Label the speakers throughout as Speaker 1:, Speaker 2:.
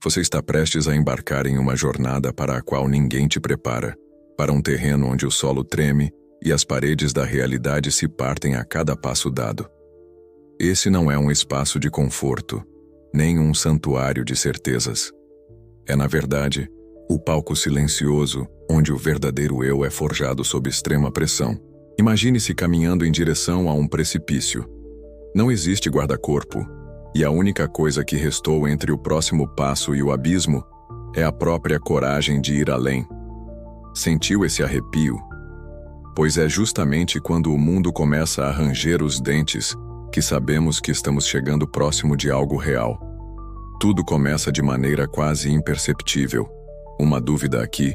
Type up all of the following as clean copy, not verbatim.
Speaker 1: Você está prestes a embarcar em uma jornada para a qual ninguém te prepara, para um terreno onde o solo treme e as paredes da realidade se partem a cada passo dado. Esse não é um espaço de conforto, nem um santuário de certezas. É, na verdade, o palco silencioso onde o verdadeiro eu é forjado sob extrema pressão. Imagine-se caminhando em direção a um precipício. Não existe guarda-corpo, e a única coisa que restou entre o próximo passo e o abismo é a própria coragem de ir além. Sentiu esse arrepio? Pois é justamente quando o mundo começa a ranger os dentes que sabemos que estamos chegando próximo de algo real. Tudo começa de maneira quase imperceptível. Uma dúvida aqui,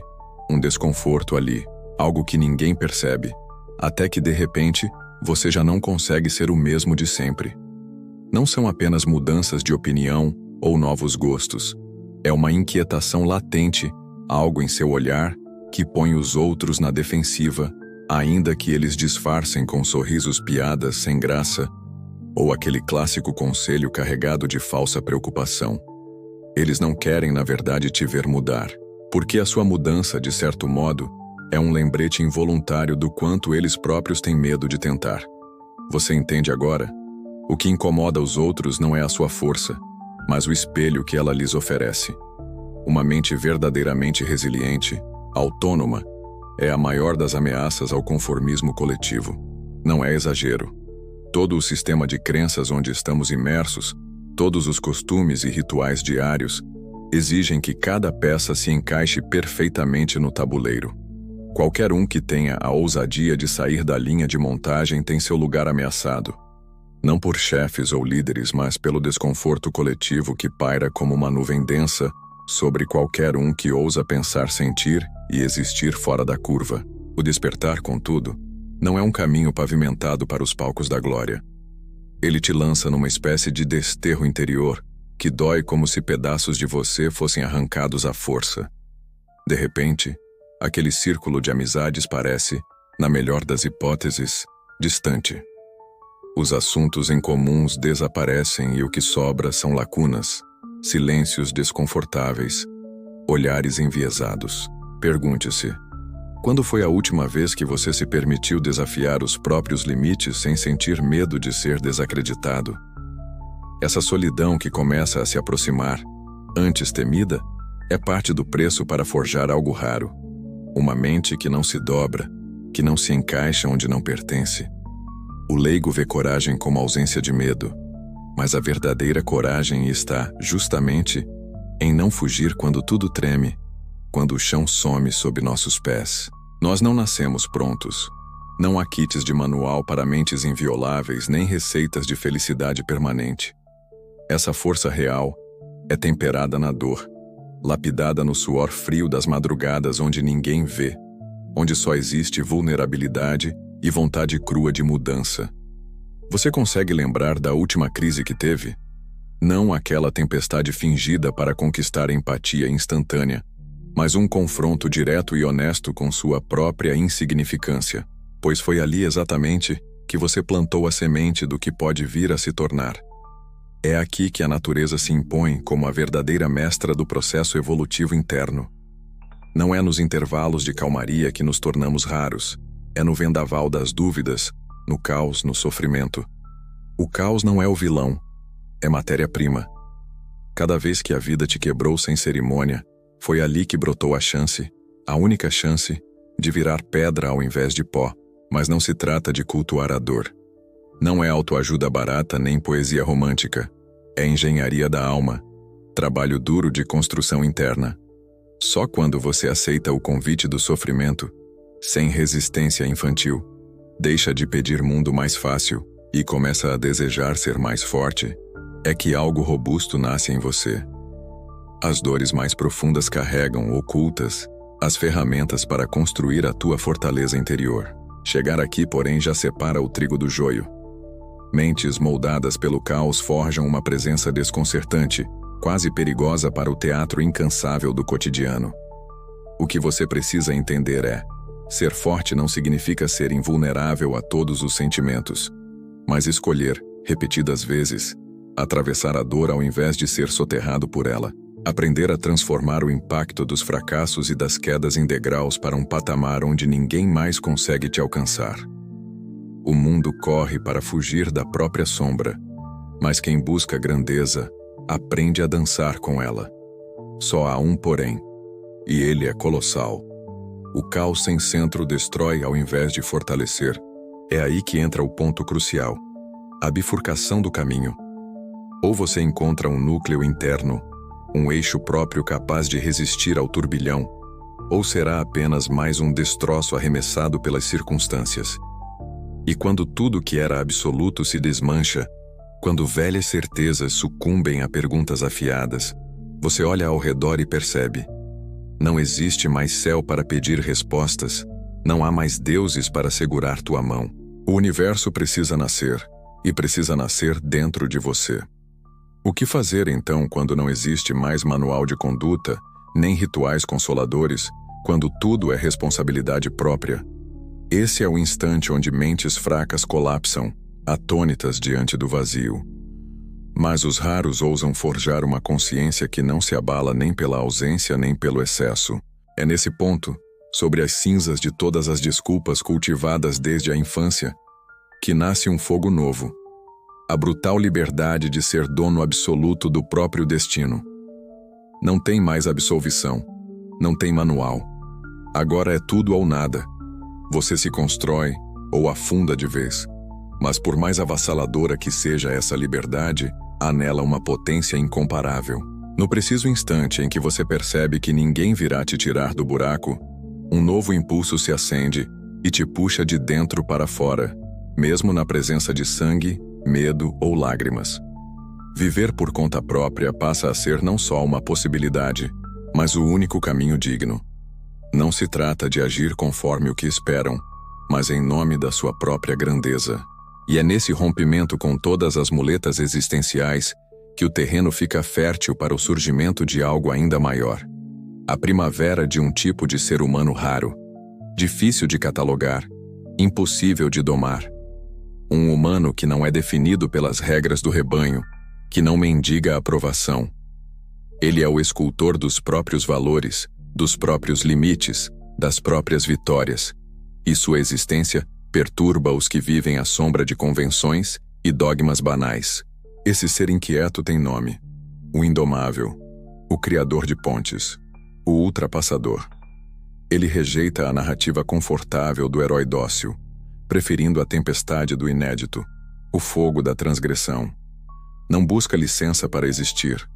Speaker 1: um desconforto ali, algo que ninguém percebe, até que de repente você já não consegue ser o mesmo de sempre. Não são apenas mudanças de opinião ou novos gostos. É uma inquietação latente, algo em seu olhar que põe os outros na defensiva, ainda que eles disfarcem com sorrisos piadas sem graça, ou aquele clássico conselho carregado de falsa preocupação. Eles não querem, na verdade, te ver mudar, porque a sua mudança, de certo modo, é um lembrete involuntário do quanto eles próprios têm medo de tentar. Você entende agora? O que incomoda os outros não é a sua força, mas o espelho que ela lhes oferece. Uma mente verdadeiramente resiliente, autônoma, é a maior das ameaças ao conformismo coletivo. Não é exagero. Todo o sistema de crenças onde estamos imersos, todos os costumes e rituais diários, exigem que cada peça se encaixe perfeitamente no tabuleiro. Qualquer um que tenha a ousadia de sair da linha de montagem tem seu lugar ameaçado. Não por chefes ou líderes, mas pelo desconforto coletivo que paira como uma nuvem densa sobre qualquer um que ousa pensar, sentir e existir fora da curva. O despertar, contudo, não é um caminho pavimentado para os palcos da glória. Ele te lança numa espécie de desterro interior que dói como se pedaços de você fossem arrancados à força. De repente, aquele círculo de amizades parece, na melhor das hipóteses, distante. Os assuntos em comuns desaparecem e o que sobra são lacunas, silêncios desconfortáveis, olhares enviesados. Pergunte-se: quando foi a última vez que você se permitiu desafiar os próprios limites sem sentir medo de ser desacreditado? Essa solidão que começa a se aproximar, antes temida, é parte do preço para forjar algo raro. Uma mente que não se dobra, que não se encaixa onde não pertence. O leigo vê coragem como ausência de medo, mas a verdadeira coragem está, justamente, em não fugir quando tudo treme, quando o chão some sob nossos pés. Nós não nascemos prontos. Não há kits de manual para mentes invioláveis nem receitas de felicidade permanente. Essa força real é temperada na dor, lapidada no suor frio das madrugadas onde ninguém vê, onde só existe vulnerabilidade e vontade crua de mudança. Você consegue lembrar da última crise que teve? Não aquela tempestade fingida para conquistar empatia instantânea, mas um confronto direto e honesto com sua própria insignificância, pois foi ali exatamente que você plantou a semente do que pode vir a se tornar. É aqui que a natureza se impõe como a verdadeira mestra do processo evolutivo interno. Não é nos intervalos de calmaria que nos tornamos raros, é no vendaval das dúvidas, no caos, no sofrimento. O caos não é o vilão, é matéria-prima. Cada vez que a vida te quebrou sem cerimônia, foi ali que brotou a chance, a única chance, de virar pedra ao invés de pó. Mas não se trata de cultuar a dor. Não é autoajuda barata nem poesia romântica. É engenharia da alma, trabalho duro de construção interna. Só quando você aceita o convite do sofrimento, sem resistência infantil, deixa de pedir mundo mais fácil e começa a desejar ser mais forte, é que algo robusto nasce em você. As dores mais profundas carregam, ocultas, as ferramentas para construir a tua fortaleza interior. Chegar aqui, porém, já separa o trigo do joio. Mentes moldadas pelo caos forjam uma presença desconcertante, quase perigosa para o teatro incansável do cotidiano. O que você precisa entender é: ser forte não significa ser invulnerável a todos os sentimentos, mas escolher, repetidas vezes, atravessar a dor ao invés de ser soterrado por ela. Aprender a transformar o impacto dos fracassos e das quedas em degraus para um patamar onde ninguém mais consegue te alcançar. O mundo corre para fugir da própria sombra, mas quem busca grandeza aprende a dançar com ela. Só há um porém, e ele é colossal. O caos sem centro destrói ao invés de fortalecer. É aí que entra o ponto crucial, a bifurcação do caminho. Ou você encontra um núcleo interno, um eixo próprio capaz de resistir ao turbilhão, ou será apenas mais um destroço arremessado pelas circunstâncias. E quando tudo que era absoluto se desmancha, quando velhas certezas sucumbem a perguntas afiadas, você olha ao redor e percebe: não existe mais céu para pedir respostas, não há mais deuses para segurar tua mão. O universo precisa nascer, e precisa nascer dentro de você. O que fazer então quando não existe mais manual de conduta, nem rituais consoladores, quando tudo é responsabilidade própria? Esse é o instante onde mentes fracas colapsam, atônitas diante do vazio. Mas os raros ousam forjar uma consciência que não se abala nem pela ausência nem pelo excesso. É nesse ponto, sobre as cinzas de todas as desculpas cultivadas desde a infância, que nasce um fogo novo. A brutal liberdade de ser dono absoluto do próprio destino. Não tem mais absolvição. Não tem manual. Agora é tudo ou nada. Você se constrói ou afunda de vez. Mas por mais avassaladora que seja essa liberdade, há nela uma potência incomparável. No preciso instante em que você percebe que ninguém virá te tirar do buraco, um novo impulso se acende e te puxa de dentro para fora, mesmo na presença de sangue, medo ou lágrimas. Viver por conta própria passa a ser não só uma possibilidade, mas o único caminho digno. Não se trata de agir conforme o que esperam, mas em nome da sua própria grandeza. E é nesse rompimento com todas as muletas existenciais que o terreno fica fértil para o surgimento de algo ainda maior. A primavera de um tipo de ser humano raro, difícil de catalogar, impossível de domar. Um humano que não é definido pelas regras do rebanho, que não mendiga a aprovação. Ele é o escultor dos próprios valores, dos próprios limites, das próprias vitórias, e sua existência perturba os que vivem à sombra de convenções e dogmas banais. Esse ser inquieto tem nome: o indomável, o criador de pontes, o ultrapassador. Ele rejeita a narrativa confortável do herói dócil, preferindo a tempestade do inédito, o fogo da transgressão. Não busca licença para existir,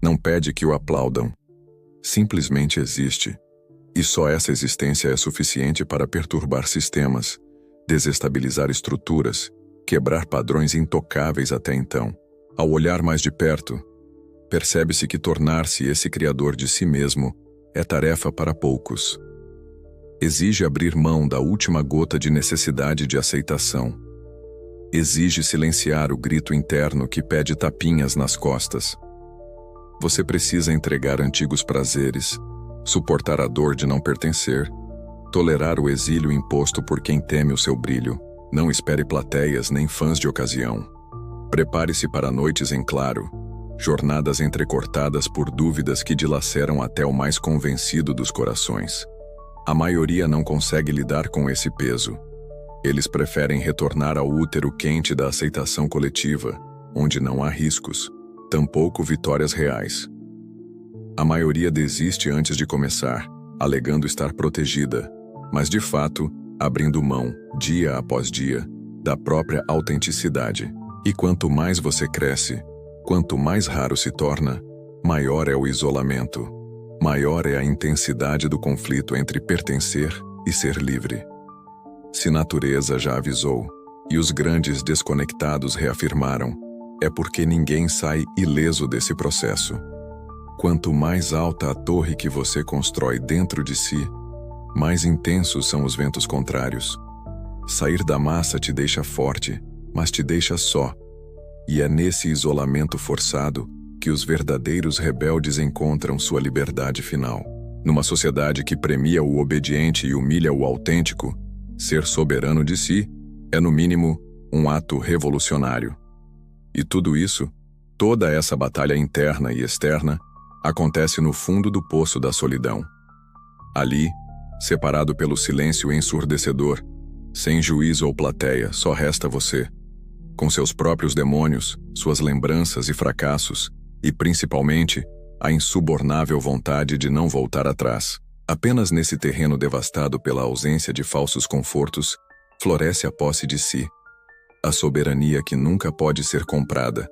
Speaker 1: não pede que o aplaudam. Simplesmente existe, e só essa existência é suficiente para perturbar sistemas, desestabilizar estruturas, quebrar padrões intocáveis até então. Ao olhar mais de perto, percebe-se que tornar-se esse criador de si mesmo é tarefa para poucos. Exige abrir mão da última gota de necessidade de aceitação. Exige silenciar o grito interno que pede tapinhas nas costas. Você precisa entregar antigos prazeres, suportar a dor de não pertencer, tolerar o exílio imposto por quem teme o seu brilho. Não espere plateias nem fãs de ocasião. Prepare-se para noites em claro, jornadas entrecortadas por dúvidas que dilaceram até o mais convencido dos corações. A maioria não consegue lidar com esse peso. Eles preferem retornar ao útero quente da aceitação coletiva, onde não há riscos, tampouco vitórias reais. A maioria desiste antes de começar, alegando estar protegida, mas de fato, abrindo mão, dia após dia, da própria autenticidade. E quanto mais você cresce, quanto mais raro se torna, maior é o isolamento, maior é a intensidade do conflito entre pertencer e ser livre. Se natureza já avisou, e os grandes desconectados reafirmaram, é porque ninguém sai ileso desse processo. Quanto mais alta a torre que você constrói dentro de si, mais intensos são os ventos contrários. Sair da massa te deixa forte, mas te deixa só. E é nesse isolamento forçado que os verdadeiros rebeldes encontram sua liberdade final. Numa sociedade que premia o obediente e humilha o autêntico, ser soberano de si é, no mínimo, um ato revolucionário. E tudo isso, toda essa batalha interna e externa, acontece no fundo do poço da solidão. Ali, separado pelo silêncio ensurdecedor, sem juízo ou plateia, só resta você, com seus próprios demônios, suas lembranças e fracassos, e principalmente, a insubornável vontade de não voltar atrás. Apenas nesse terreno devastado pela ausência de falsos confortos, floresce a posse de si, a soberania que nunca pode ser comprada,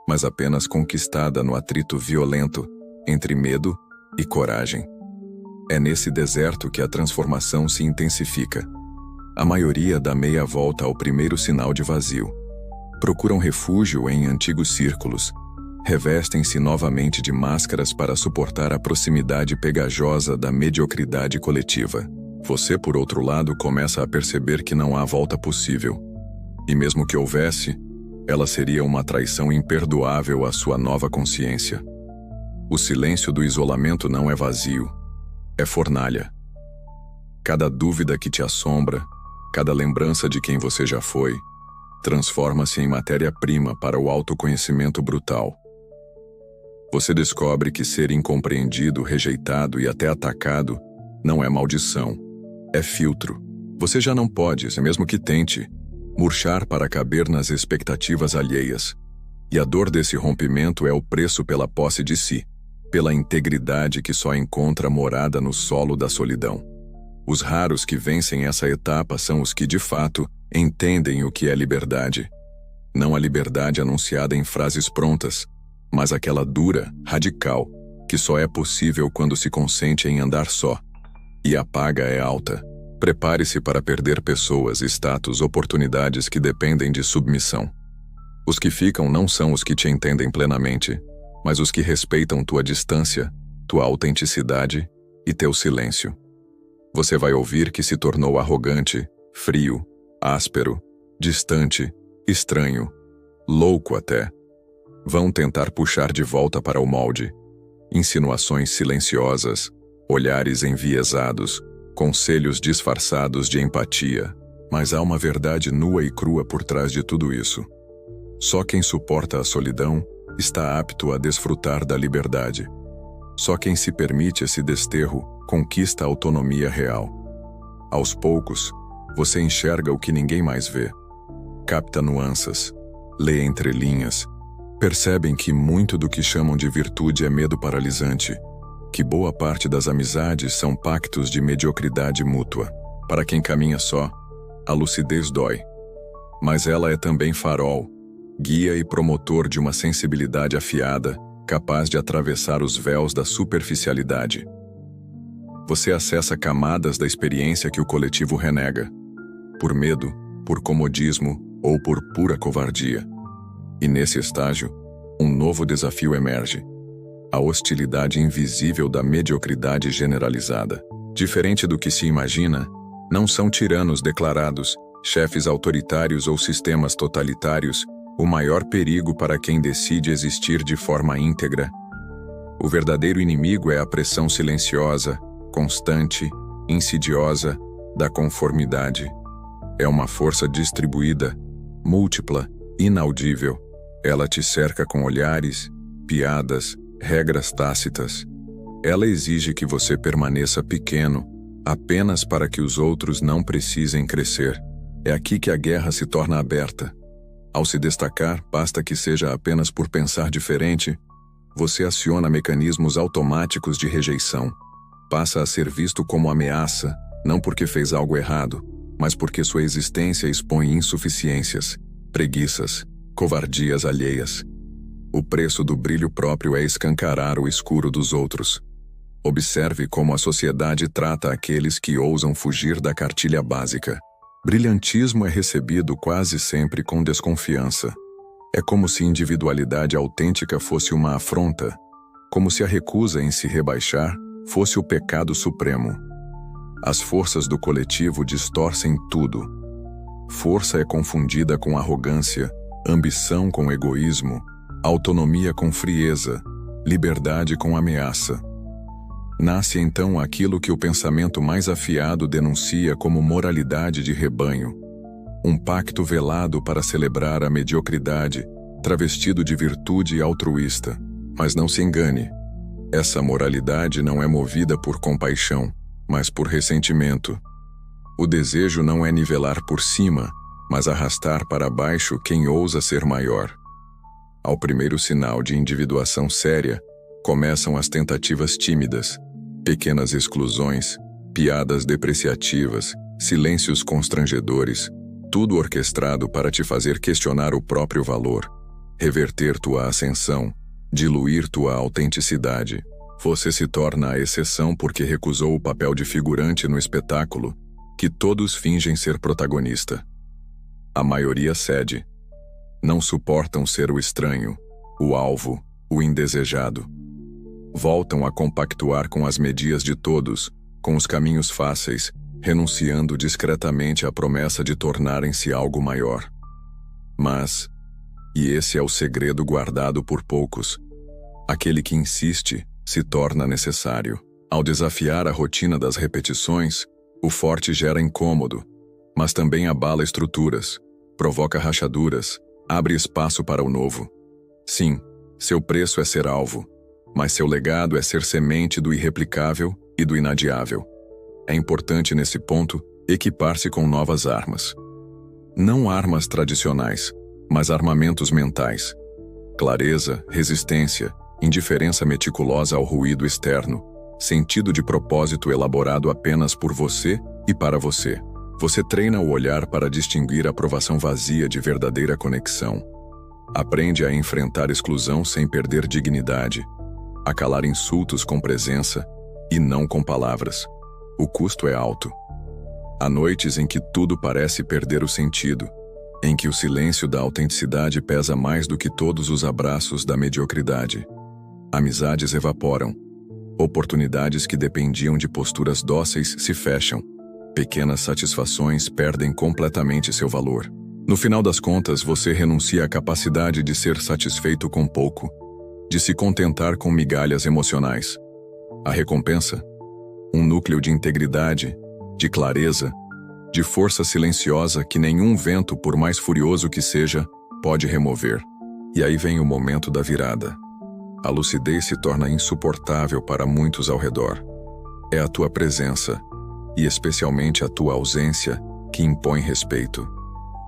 Speaker 1: mas apenas conquistada no atrito violento entre medo e coragem. É nesse deserto que a transformação se intensifica. A maioria dá meia volta ao primeiro sinal de vazio. Procuram refúgio em antigos círculos, revestem-se novamente de máscaras para suportar a proximidade pegajosa da mediocridade coletiva. Você, por outro lado, começa a perceber que não há volta possível. E mesmo que houvesse, ela seria uma traição imperdoável à sua nova consciência. O silêncio do isolamento não é vazio, é fornalha. Cada dúvida que te assombra, cada lembrança de quem você já foi, transforma-se em matéria-prima para o autoconhecimento brutal. Você descobre que ser incompreendido, rejeitado e até atacado não é maldição, é filtro. Você já não pode, mesmo que tente, murchar para caber nas expectativas alheias. E a dor desse rompimento é o preço pela posse de si, pela integridade que só encontra morada no solo da solidão. Os raros que vencem essa etapa são os que, de fato, entendem o que é liberdade. Não a liberdade anunciada em frases prontas, mas aquela dura, radical, que só é possível quando se consente em andar só. E a paga é alta. Prepare-se para perder pessoas, status, oportunidades que dependem de submissão. Os que ficam não são os que te entendem plenamente, mas os que respeitam tua distância, tua autenticidade e teu silêncio. Você vai ouvir que se tornou arrogante, frio, áspero, distante, estranho, louco até. Vão tentar puxar de volta para o molde. Insinuações silenciosas, olhares enviesados, conselhos disfarçados de empatia. Mas há uma verdade nua e crua por trás de tudo isso. Só quem suporta a solidão está apto a desfrutar da liberdade. Só quem se permite esse desterro conquista a autonomia real. Aos poucos, você enxerga o que ninguém mais vê. Capta nuances, lê entrelinhas. Percebem que muito do que chamam de virtude é medo paralisante, que boa parte das amizades são pactos de mediocridade mútua. Para quem caminha só, a lucidez dói. Mas ela é também farol, guia e promotor de uma sensibilidade afiada, capaz de atravessar os véus da superficialidade. Você acessa camadas da experiência que o coletivo renega, por medo, por comodismo ou por pura covardia. E nesse estágio, um novo desafio emerge: a hostilidade invisível da mediocridade generalizada. Diferente do que se imagina, não são tiranos declarados, chefes autoritários ou sistemas totalitários o maior perigo para quem decide existir de forma íntegra. O verdadeiro inimigo é a pressão silenciosa, constante, insidiosa, da conformidade. É uma força distribuída, múltipla, inaudível. Ela te cerca com olhares, piadas, regras tácitas. Ela exige que você permaneça pequeno, apenas para que os outros não precisem crescer. É aqui que a guerra se torna aberta. Ao se destacar, basta que seja apenas por pensar diferente, você aciona mecanismos automáticos de rejeição. Passa a ser visto como ameaça, não porque fez algo errado, mas porque sua existência expõe insuficiências, preguiças, covardias alheias. O preço do brilho próprio é escancarar o escuro dos outros. Observe como a sociedade trata aqueles que ousam fugir da cartilha básica. Brilhantismo é recebido quase sempre com desconfiança. É como se individualidade autêntica fosse uma afronta, como se a recusa em se rebaixar fosse o pecado supremo. As forças do coletivo distorcem tudo. Força é confundida com arrogância, ambição com egoísmo, autonomia com frieza, liberdade com ameaça. Nasce então aquilo que o pensamento mais afiado denuncia como moralidade de rebanho, um pacto velado para celebrar a mediocridade, travestido de virtude altruísta. Mas não se engane, Essa moralidade não é movida por compaixão, mas por ressentimento. O desejo não é nivelar por cima, mas arrastar para baixo quem ousa ser maior. Ao primeiro sinal de individuação séria, começam as tentativas tímidas, pequenas exclusões, piadas depreciativas, silêncios constrangedores, tudo orquestrado para te fazer questionar o próprio valor, reverter tua ascensão, diluir tua autenticidade. Você se torna a exceção porque recusou o papel de figurante no espetáculo, que todos fingem ser protagonista. A maioria cede. Não suportam ser o estranho, o alvo, o indesejado. Voltam a compactuar com as medias de todos, com os caminhos fáceis, renunciando discretamente à promessa de tornarem-se algo maior. Mas, e esse é o segredo guardado por poucos, aquele que insiste se torna necessário. Ao desafiar a rotina das repetições, o forte gera incômodo, mas também abala estruturas, provoca rachaduras, abre espaço para o novo. Sim, seu preço é ser alvo, mas seu legado é ser semente do irreplicável e do inadiável. É importante nesse ponto equipar-se com novas armas. Não armas tradicionais, mas armamentos mentais. Clareza, resistência, indiferença meticulosa ao ruído externo, sentido de propósito elaborado apenas por você e para você. Você treina o olhar para distinguir a aprovação vazia de verdadeira conexão. Aprende a enfrentar exclusão sem perder dignidade, a calar insultos com presença e não com palavras. O custo é alto. Há noites em que tudo parece perder o sentido, em que o silêncio da autenticidade pesa mais do que todos os abraços da mediocridade. Amizades evaporam. Oportunidades que dependiam de posturas dóceis se fecham. Pequenas satisfações perdem completamente seu valor. No final das contas, você renuncia à capacidade de ser satisfeito com pouco, de se contentar com migalhas emocionais. A recompensa? Um núcleo de integridade, de clareza, de força silenciosa que nenhum vento, por mais furioso que seja, pode remover. E aí vem o momento da virada. A lucidez se torna insuportável para muitos ao redor. É a tua presença, e especialmente a tua ausência, que impõe respeito.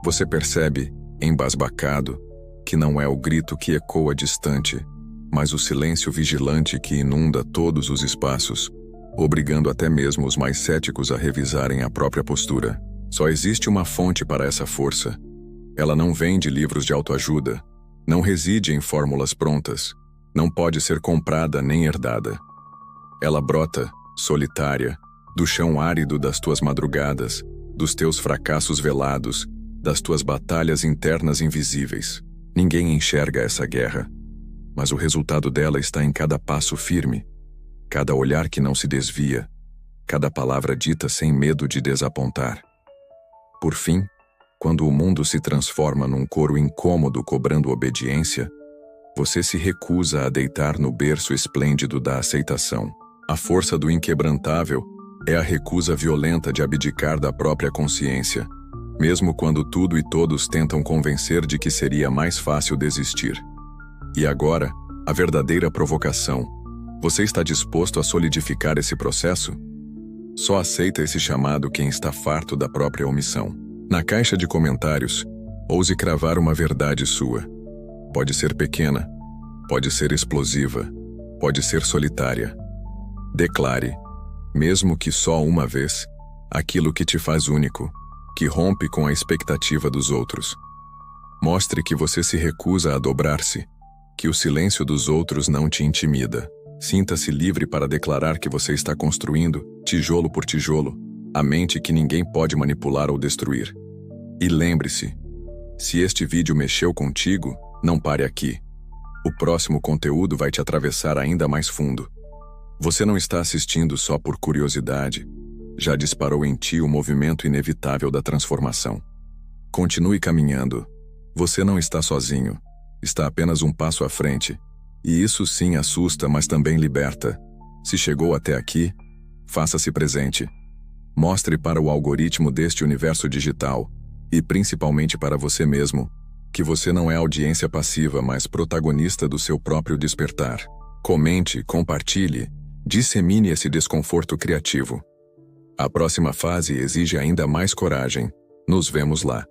Speaker 1: Você percebe, embasbacado, que não é o grito que ecoa distante, mas o silêncio vigilante que inunda todos os espaços, obrigando até mesmo os mais céticos a revisarem a própria postura. Só existe uma fonte para essa força. Ela não vem de livros de autoajuda, não reside em fórmulas prontas, não pode ser comprada nem herdada. Ela brota, solitária, do chão árido das tuas madrugadas, dos teus fracassos velados, das tuas batalhas internas invisíveis. Ninguém enxerga essa guerra, mas o resultado dela está em cada passo firme, cada olhar que não se desvia, cada palavra dita sem medo de desapontar. Por fim, quando o mundo se transforma num coro incômodo cobrando obediência, você se recusa a deitar no berço esplêndido da aceitação. A força do inquebrantável é a recusa violenta de abdicar da própria consciência, mesmo quando tudo e todos tentam convencer de que seria mais fácil desistir. E agora, a verdadeira provocação. Você está disposto a solidificar esse processo? Só aceita esse chamado quem está farto da própria omissão. Na caixa de comentários, ouse cravar uma verdade sua. Pode ser pequena, pode ser explosiva, pode ser solitária. Declare, mesmo que só uma vez, aquilo que te faz único, que rompe com a expectativa dos outros. Mostre que você se recusa a dobrar-se, que o silêncio dos outros não te intimida. Sinta-se livre para declarar que você está construindo, tijolo por tijolo, a mente que ninguém pode manipular ou destruir. E lembre-se, se este vídeo mexeu contigo, não pare aqui. O próximo conteúdo vai te atravessar ainda mais fundo. Você não está assistindo só por curiosidade. Já disparou em ti o movimento inevitável da transformação. Continue caminhando. Você não está sozinho. Está apenas um passo à frente. E isso sim assusta, mas também liberta. Se chegou até aqui, faça-se presente. Mostre para o algoritmo deste universo digital, e principalmente para você mesmo, que você não é audiência passiva, mas protagonista do seu próprio despertar. Comente, compartilhe, dissemine esse desconforto criativo. A próxima fase exige ainda mais coragem. Nos vemos lá.